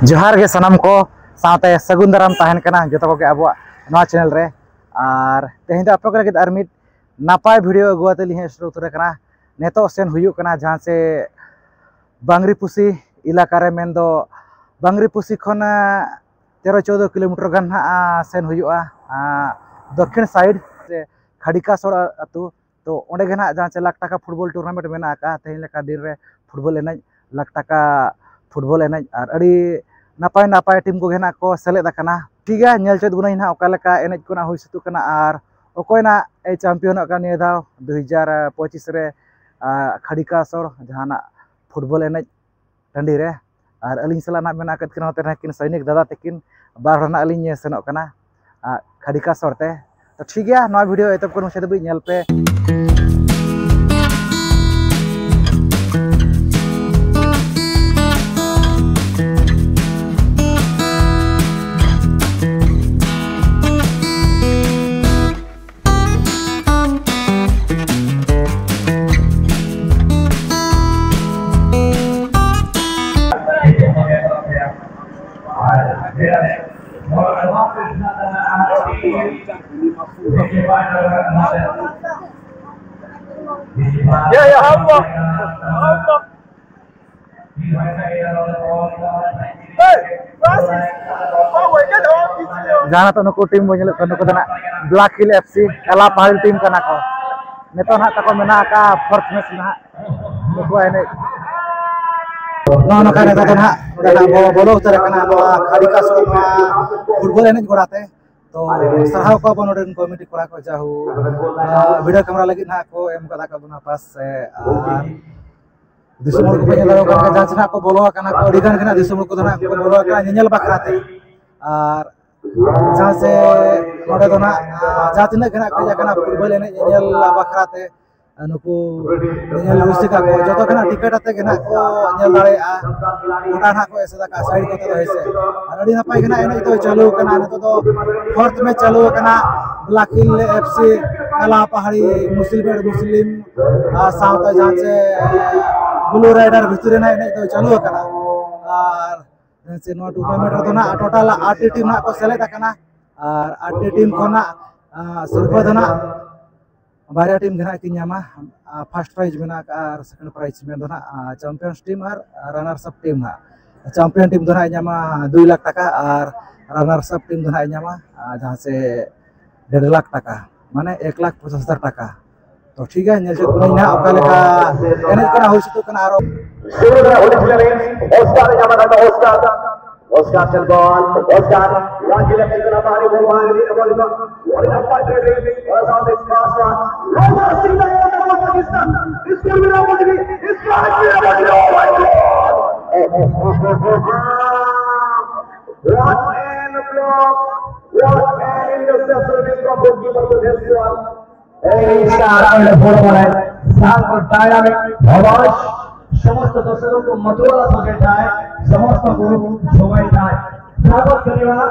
जोहार गे सनम को साथे सगुन दाराम तहन कना जतो को अब चैनल रे और तेहें आप लगे और मिद नापाय भिडियो अगुआतली हे शुरू उतर कना नेतो सेन हुयुक कना जहां से बांगरीपुसी इलाका रे मेन दो बांगरीपुसी खन 13-14 किलोमीटर गान सेन हुयुआ दक्षिण साइड से खड़िका सोड़ अतु तो ओंडे गे ना जहां से लाख टाका फुटबॉल टूर्नामेंट मेना का तेहें लेका दिन रे फुटबॉल एनज लाख टाका फुटबॉल एनज और अड़ी नापाय नापाय टीम को घेना को सेलेद कना ठीक है नेल चोद गुना ना ओका लेका एनज को ना हुई सतु कना और ओकोय ना ए चैंपियन का निया दाव 2025 रे खड़िका सोड़ जहां फुटबॉल एनज टंडी रे और अलिंग सला ना मेना कत किन होते किन सैनिक दादा तकिन बार हना अलिंग सेनो कना खड़िका सोड़ते तो ठीक है नवा वीडियो एतब को मुझे दबी नेल पे Ya Allah. जहाँ तो नुकु टीम बन नुकु ब्लैक हिल एफसी एला पहाड़ी टीम कना को नेतो ना तको मेना का फोर्थ मैच ना नुकु एने नौन का नेता ना बोलो उतर कना खड़िका सोड़ फुटबॉल एने गोड़ाते तो सरहाव को बनोडन कमिटी कोड़ा को जाहू वीडियो कैमरा लगी ना को एम कदा का बुना पास से और दिसमोर को नेला का जहां से को बोलो कना को अडिगान कना दिसमोर को ना को बोलो कना नेल बखराते और जहां से नोडे तो ना जहां तिना कना को कना फुटबॉल एने नेल बखराते नुकु नेल रुसिका को जतो कना टिकट आते कना को नेल दाड़े गोटा ना को ऐसे का साइड को तो ऐसे और अड़ी नपाय कना एने तो चालू कना ने तो फोर्थ में चालू कना ब्लैक हिल एफसी एला पहाड़ी मुस्लिम साउथ जहां से ब्लू राइडर भितरे ना एने तो चालू कना और से नो टूर्नामेंट तो ना टोटल 8 टीम ना को सेलेक्ट कना और 8 टीम को ना सिर्फ दना बारह टीम घना की नामा फर्स्ट प्राइज में और सेकंड प्राइज में दो ना चैंपियंस टीम और रनर्स अप टीम ना चैंपियन टीम दो ना नामा 2 लाख टाका और रनर्स अप टीम दो ना नामा जहां से 1.5 लाख टाका माने 1,75,000 टाका तो ठीक है नेल चोद ना ओका लेका एने कना होई सतु कना आरो Oscar el gol, Oscar, Rajil el Kalabari, what a fight really, was on this last one. Roma Sina Pakistan, this will be able to be, it's got to be able to be, oh my God! What an block, what an interception from goalkeeper to this one. Hey, start the football, start for dynamic, Bhabash. समस्त दर्शकों को मतवाला सजे जाए समस्त को शोभाई जाए स्वागत करेगा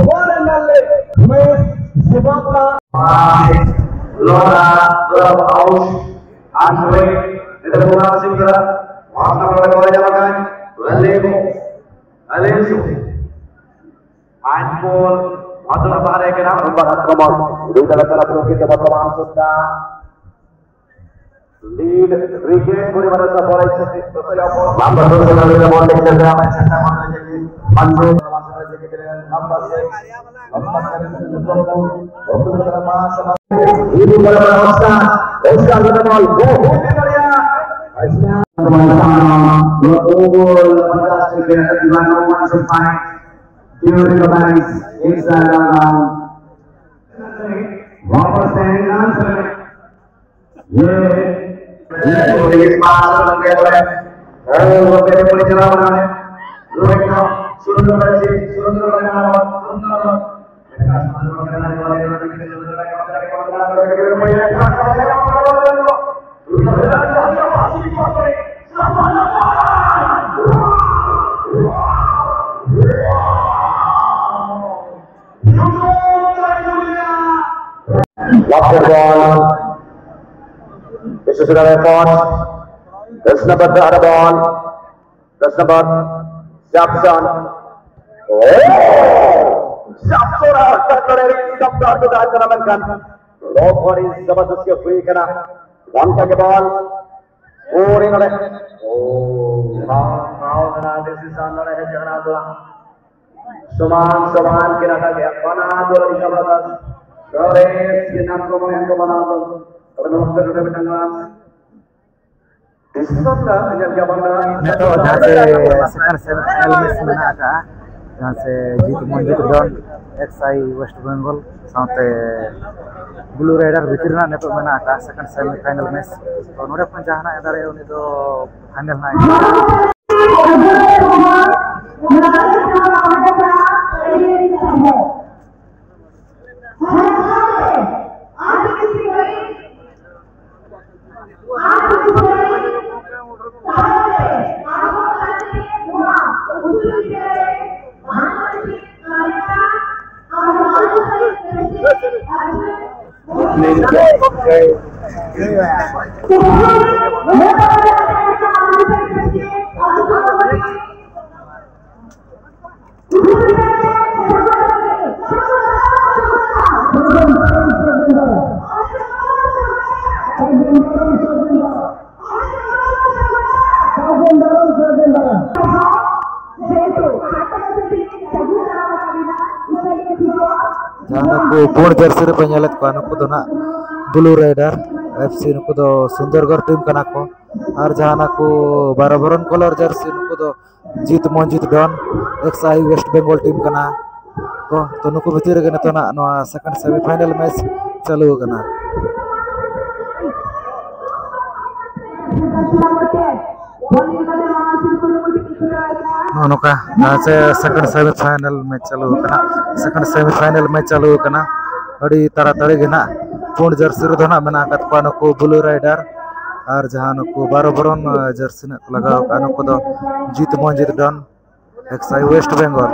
वन एंड ओनली उमेश सुबंका लोरा आउट आंध्रे इधर बोला सिंगरा वहां पर बड़ा जाएगा लेबो अलेंसो आंबोल अदला बारे के नाम बात कमाल दूसरा तरफ रोके के वर्तमान सुद्धा lead regain kuri merasa polisi number 2 saudara ball देखते हुए हमें चंदा मारने के लिए मंजू मारने के लिए number 6 ini bola Oscar the ball go बढ़िया ऐसा goal fantastic Ivan Roman should find during the match inside around वापस से आंसर ये इस बार के लिए वो मेरे पुलिस चला रहा है रोहित का सुंदर बनाना सुंदर Lofted ball. This is another report. That's number the other ball. That's number Jackson. Jackson terkadang doktor tu dah terangkan. Loper ini jabatan ke free kena. One ke ball. Oh ini oleh. Oh, now kena decision oleh jangan ada. Saman kira lagi. Mana ada di jabatan. Flores kena komen mana ada. Kalau doktor tu bertanggung. Decision dah yang jabatan. Neto jase second semi-final match mena ka जहाँ से Jeet Manjit don XI west Bengal साथे blue rider भितर ना नेतो मेना का second semifinal match तो नोडे पन जहाना एदारे उनी दो फाइनल ना पूर्ण जर्सी रे पेनेलत को नुकु दो ना ब्लू राइडर FC नुकु दो सुंदरगढ़ टीम कना को और जहाना को बारबरन कलर जर्सी नुकु दो Jeet Manjit don XI west Bengal team कना को तो नुकु भितर गे नतो ना नो सेकंड सेमीफाइनल मैच चालू कना नोका से सेकंड सेमीफाइनल मैच चालू कना सेकंड सेमीफाइनल मैच चालू कना अड़ी ताराताड़ी गे ना पूर्ण जर्सी रे दोना मेना कत को नुकु ब्लू राइडर और जहां नुकु बारबरन जर्सी न लगाव का नुकु दो Jeet Manjit don XI west Bengal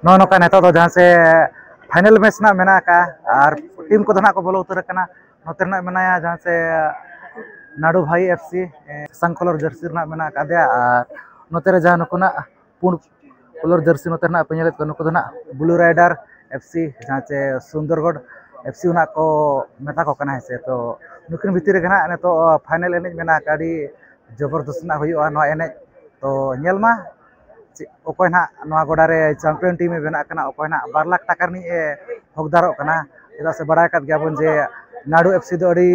नौका नेता तो जहाँ से फाइनल मैच ना मेना का और टीम को धना को बोलो उतर कना नोते ना मेनाया जहाँ से नाडू भाई FC संकलर जर्सी ना मेना का दिया और नोते रे जहाँ नुको ना पूर्ण कलर जर्सी नोते ना पेनेलत को नुको धना ब्लू राइडर FC जहाँ से सुंदरगढ़ FC ना को मेता को कना है से तो नुकिन भीतर रे ना तो फाइनल एनेज मेना काडी जबरदस्त ना हुई और एनेज तो नेल मा ओकोय ना नवा गोडारे चैंपियन टीम में बना कना ओकोय ना 2 लाख टाका नि हकदारो कना चेदा से बड़ाय कत गयाबन जे नाडू FC दो अड़ी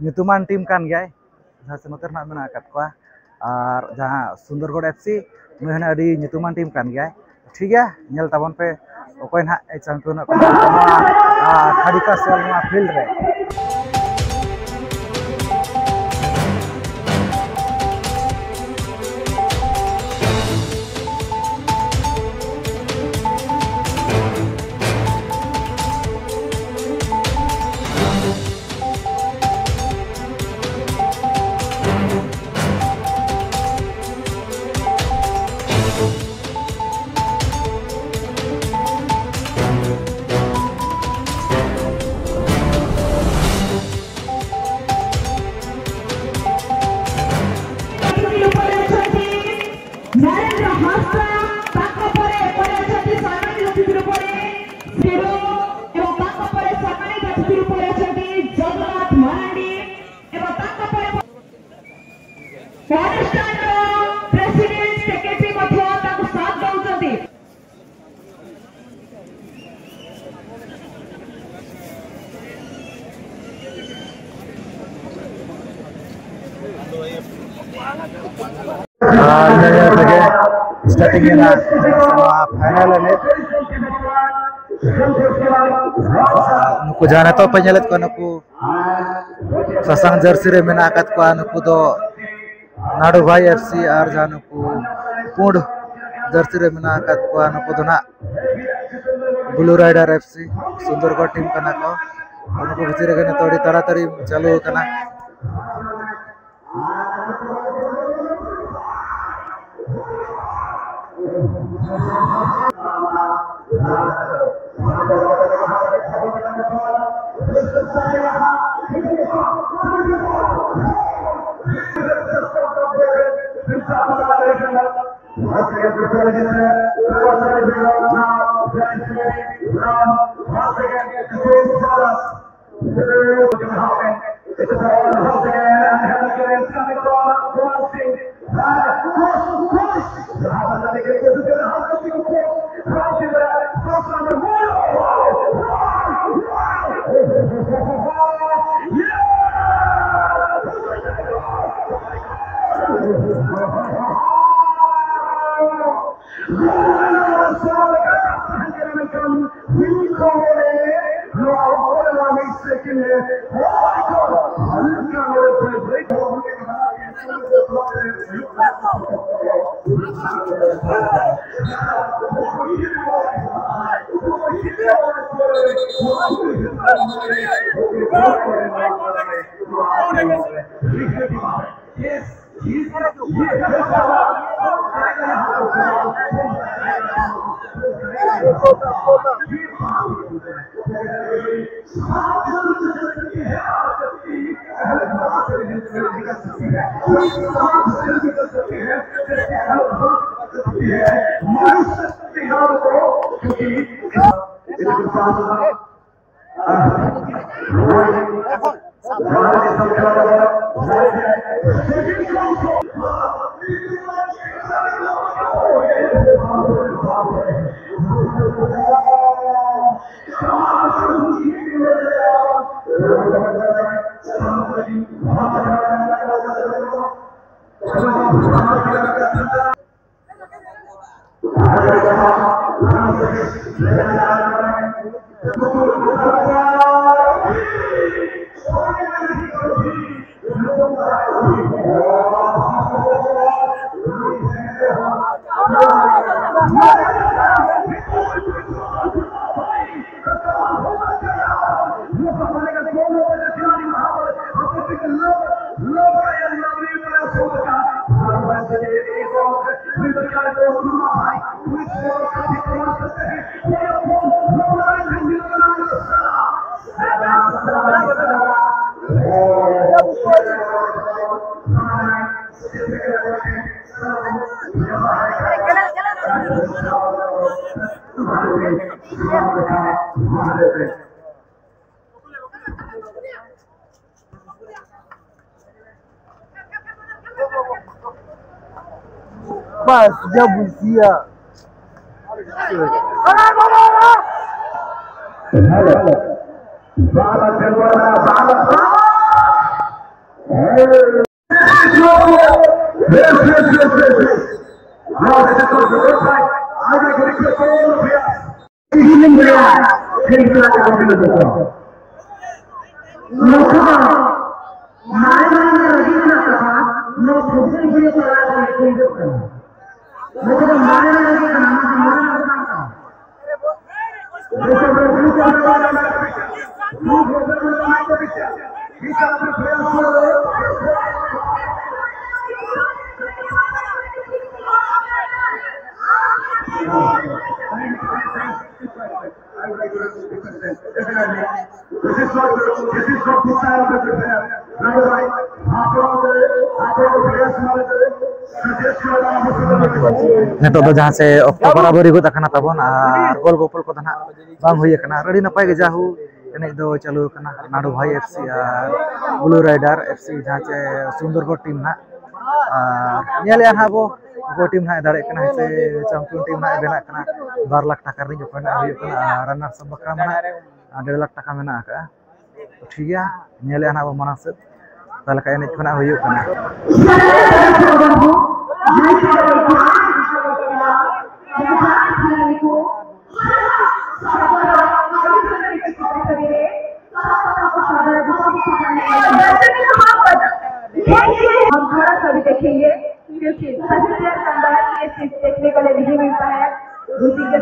ᱧᱩᱛᱩᱢᱟᱱ टीम कान गया जहाँ से नोते ना मेना कत को और जहाँ सुंदरगढ़ एफसी नुई अड़ी nyutuman टीम कान गया ठीक है नेल ताबन पे ओकोय ना चैंपियन खाड़िका सोल फील्ड रे starting in final nuku jana to penyelet ko nuku sasang jersey re mena akat ko nuku do Nadu Bhai FC ar januku pund jersey re mena akat ko nuku do na Blue Rider FC Sundargarh team kana ko nuku bhitire gane todi taratari chalu kana Mas já buzia. Bala NATO दो जहाँ से octo बराबरी को तकना तबन और गोल गोपाल को धना बांग हुई करना रेडी नपाय के जाहू एने दो चालू करना नाडू भाई एफसी और ब्लू राइडर एफसी जहाँ से सुंदरगढ़ टीम ना नेल यान हाबो वो टीम ना दाड़े करना से चैंपियन टीम ना बेना करना 12 लाख टाका रिंग को ना हुई करना रनर सब बकरा मना 1.5 लाख टाका मेना का ठीक है नेल यान हाबो मना से ताला का एने खना हुई करना हम थोड़ा सा भी देखेंगे क्योंकि सभी प्लेयर के अंदर ये चीज देखने को नहीं मिलता है उसी के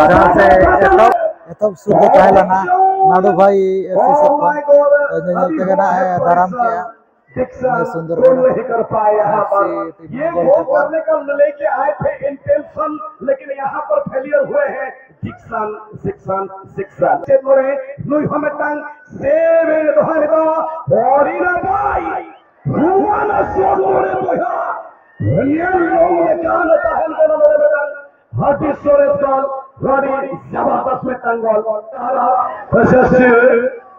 जहाँ से एतब सुध कहला ना नाडू भाई एफसी सब को ना है दाराम किया सुंदरगढ़ नहीं कर पाए यहाँ पर ये वो करने का लेके आए थे इंटेंशन लेकिन यहाँ पर फेलियर हुए हैं शिक्षण चेतोरे नुई हमें तंग सेवे दोहरे दो और इना भाई हुआ ना सोरे बोया ये लोग ने क्या होता है इनको ना मेरे हाथी सोरे गोल रॉडी जबरदस्त में तंगोल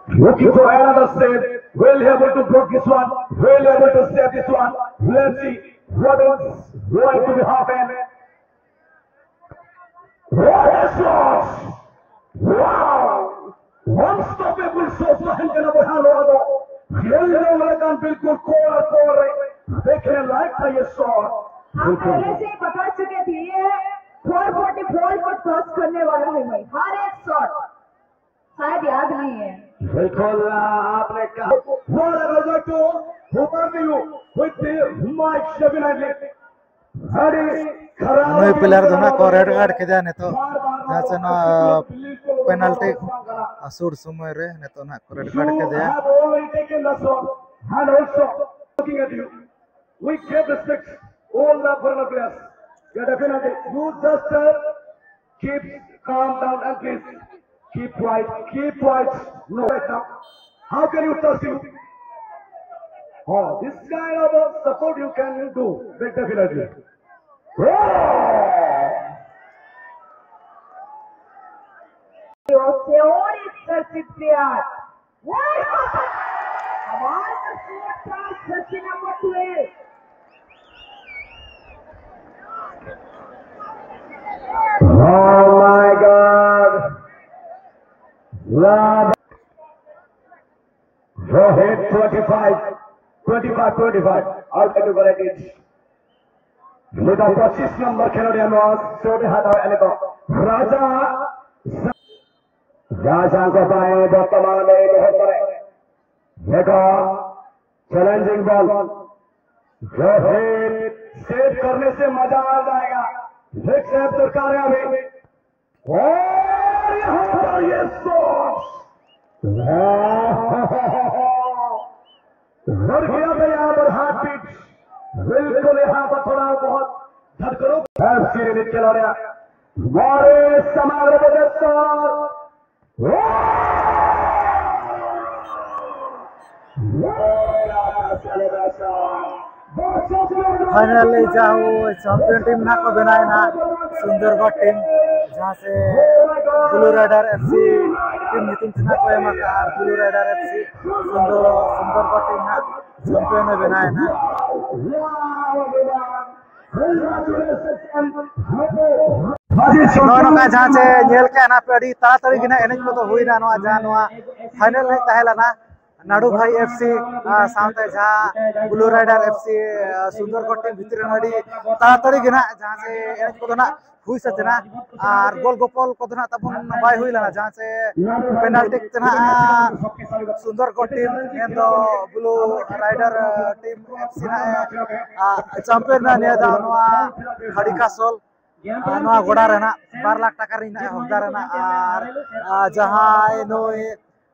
looking for another save, well able to block this one, well able to save this one. Let's see what is going to be happen. What a shot! Wow! Unstoppable shot for Henry Nabohano. Yellow Lagan बिल्कुल core देखने लायक था ये shot. हम पहले से बता चुके थे ये 444 को क्रॉस करने वाला है भाई हर एक शॉट शायद याद नहीं है. बिल्कुल आपने कहा what a result to Hubardiu with the Mike Shavinadli. Hari खराब नए प्लेयर दोना को रेड कार्ड के जाने तो जहाँ से ना पेनल्टी असूर समय रे ने तो ना को रेड कार्ड के जाए. And also looking at you, we give respect all the foreign players. Yeah, definitely. You just keep calm down and please. Keep quiet. No, right now. How can you trust you? Oh, this kind of support you can do. Definitely. Oh my God. Rohit 25. Out to correct it. With a 25 number Canadian was so they had Raja को पाए वर्तमान में बहुत बड़े देखो challenging ball Rohit save करने से मजा आ जाएगा एक स्टेप दरकार है अभी और यहाँ पर ये शॉट रख गया था यहाँ पर हार्ट बीट बिल्कुल यहाँ पर थोड़ा बहुत धड़कनों सीरीज चला रहा हमारे समग्र फाइनल जाओ चैंपियन टीम ना को बनाए ना सुंदरगढ़ टीम जहाँ से ब्लू राइडर एफसी टीम नीतिन चुना को एम Blue Rider FC Sundargarh team ना चैंपियन में बनाए ना नौका जहाँ से नेल के ना पे अड़ी ताड़ाताड़ी गिना एनेज को तो हुई ना नवा जहाँ नवा फाइनल नहीं तहेला ना नाडू भाई एफसी सामते जहाँ Blue Rider FC Sundargarh team भीतर अड़ी ताड़ाताड़ी गिना जहाँ से एनेज को तो ना हुई सचना और गोल गोपाल को तो ना तबन बाय हुई लना जहाँ से पेनाल्टी तना सुंदरगढ़ टीम तो ब्लू राइडर टीम एफसी ना चैंपियन ना निया दानवा खड़ीका सोल नवा गोड़ा रहना 12 लाख टाका रिना हकदार रहना और जहाँ नोई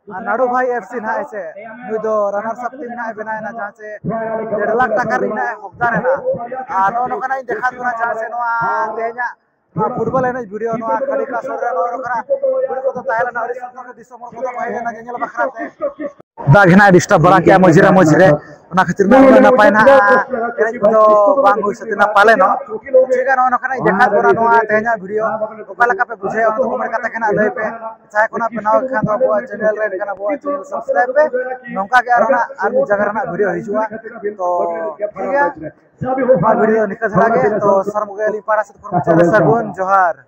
नाडू भाई एफसी ना ऐसे नुई दो रनर्स अप टीम ना बनाए ना जहाँ से 1.5 लाख टाका रिना हकदार रहना और नो नो कना देखा दुना जहाँ से नवा तेहना फुटबॉल एने वीडियो नवा खड़ीका सोल रे नो कना वीडियो को तो ताहेला ना अड़ी सुंदर दिसम को तो भाई ना जेल बखराते दाग हिना डिस्टर्ब बड़ा के मजरे ना खातिर ना ना पाए ना एने को बांग हुई सतना पाले न ठीक है नो कना देखा दुना नवा तेहना वीडियो ओका लका पे बुझे तो कमेंट कता केना लई पे चाहे कोना पे नाव खान दो बो चैनल रे कना बो चैनल सब्सक्राइब पे नोका के आरोना आर जगह ना वीडियो हिजुआ तो ठीक है वीडियो निकल लगे तो सर मुगे ली पाड़ा से सगुन जोहार।